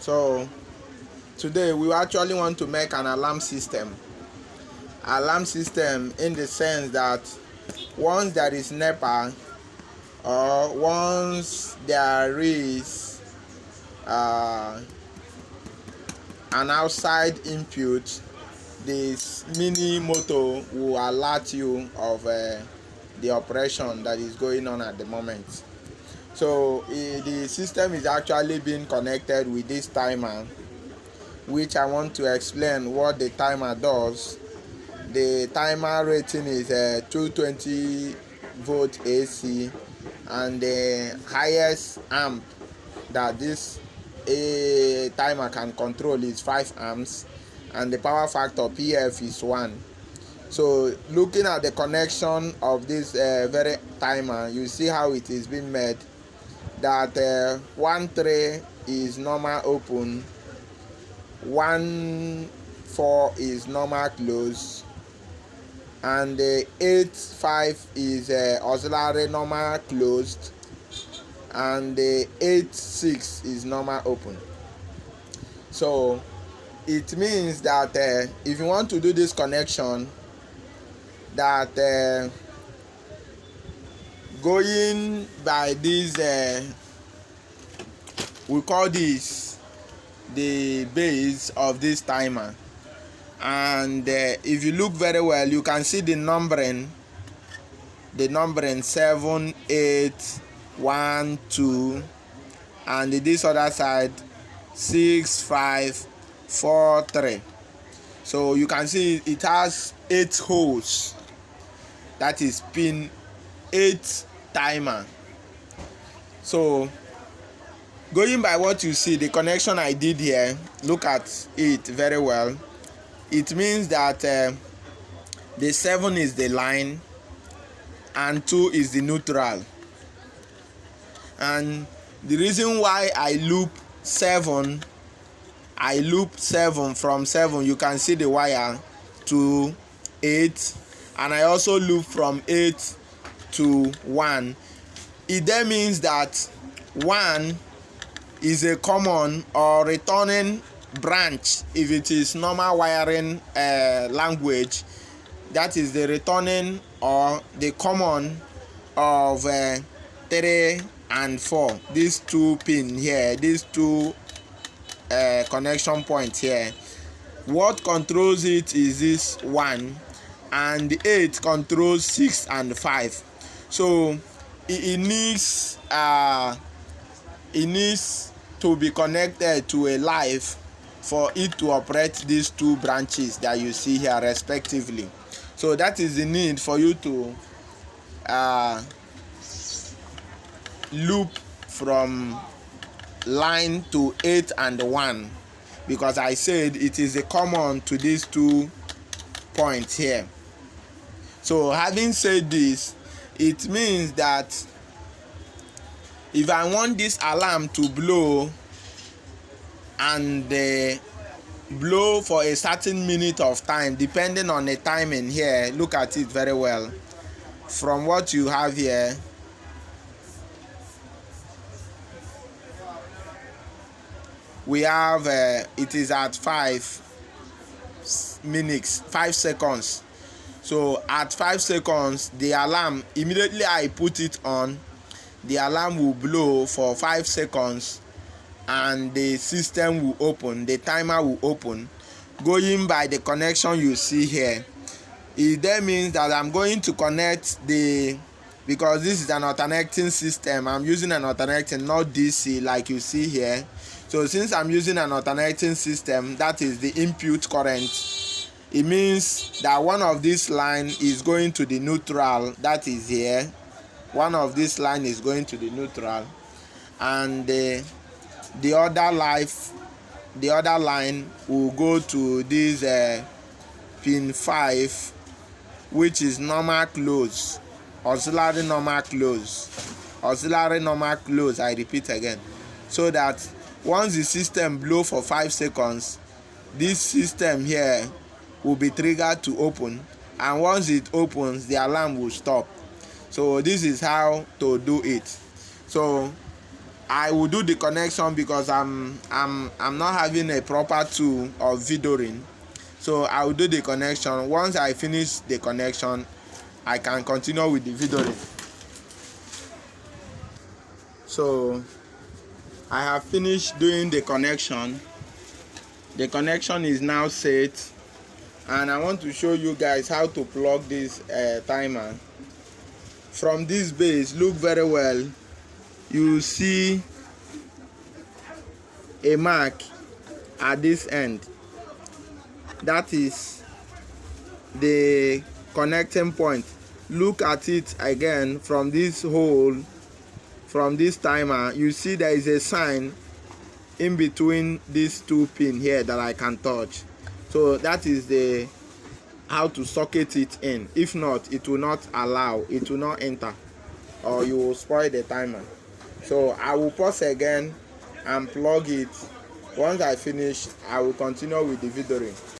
So today we actually want to make an alarm system. Alarm system in the sense that once there is NEPA or once there is an outside input, this mini motor will alert you of the operation that is going on at the moment. So the system is actually being connected with this timer, which I want to explain what the timer does. The timer rating is 220 volt AC, and the highest amp that this timer can control is 5 amps, and the power factor PF is 1. So looking at the connection of this very timer, you see how it is being made. That one tray is normal open, 1-4 is normal close, and the 8-5 is auxiliary normal closed, and the 8-6 is normal open. So it means that if you want to do this connection, that going by this we call this the base of this timer, and if you look very well, you can see the numbering 7, 8, 1, 2, and this other side 6, 5, 4, 3. So you can see it has 8 holes. That is pin 8 timer. So going by what you see, the connection I did here, look at it very well. It means that the 7 is the line and 2 is the neutral. And the reason why I loop 7 from 7, you can see the wire to 8, and I also loop from 8 to 1. It then means that 1 is a common or returning branch. If it is normal wiring language, that is the returning or the common of 3 and 4. These 2 pin here, these 2 connection points here. What controls it is this 1, and the 8 controls 6 and 5. So it needs to be connected to a live for it to operate these 2 branches that you see here respectively. So that is the need for you to loop from line to 8 and 1, because I said it is a common to these 2 points here. So having said this, it means that if I want this alarm to blow and blow for a certain minute of time, depending on the timing here, look at it very well. From what you have here, we have it is at 5 minutes, 5 seconds. So at 5 seconds, the alarm, immediately I put it on, the alarm will blow for 5 seconds, and the system will open, the timer will open. Going by the connection you see here, it then means that I'm going to connect because this is an alternating system, I'm using an alternating, not DC like you see here. So since I'm using an alternating system, that is the input current, it means that one of this line is going to the neutral, that is here. One of this line is going to the neutral, and the other line will go to this pin 5, which is normal close, auxiliary normal close, I repeat again, so that once the system blow for 5 seconds, this system here will be triggered to open, and once it opens, the alarm will stop. So this is how to do it. So I will do the connection because I'm not having a proper tool of videoing. So I will do the connection. Once I finish the connection, I can continue with the videoing. So I have finished doing the connection. The connection is now set, and I want to show you guys how to plug this timer. From this base, look very well. You see a mark at this end. That is the connecting point. Look at it again from this hole, from this timer. You see there is a sign in between these two pins here that I can touch. So that is the how to socket it in. If not, it will not allow, it will not enter, or you will spoil the timer. So I will pause again and plug it. Once I finish, I will continue with the videoing.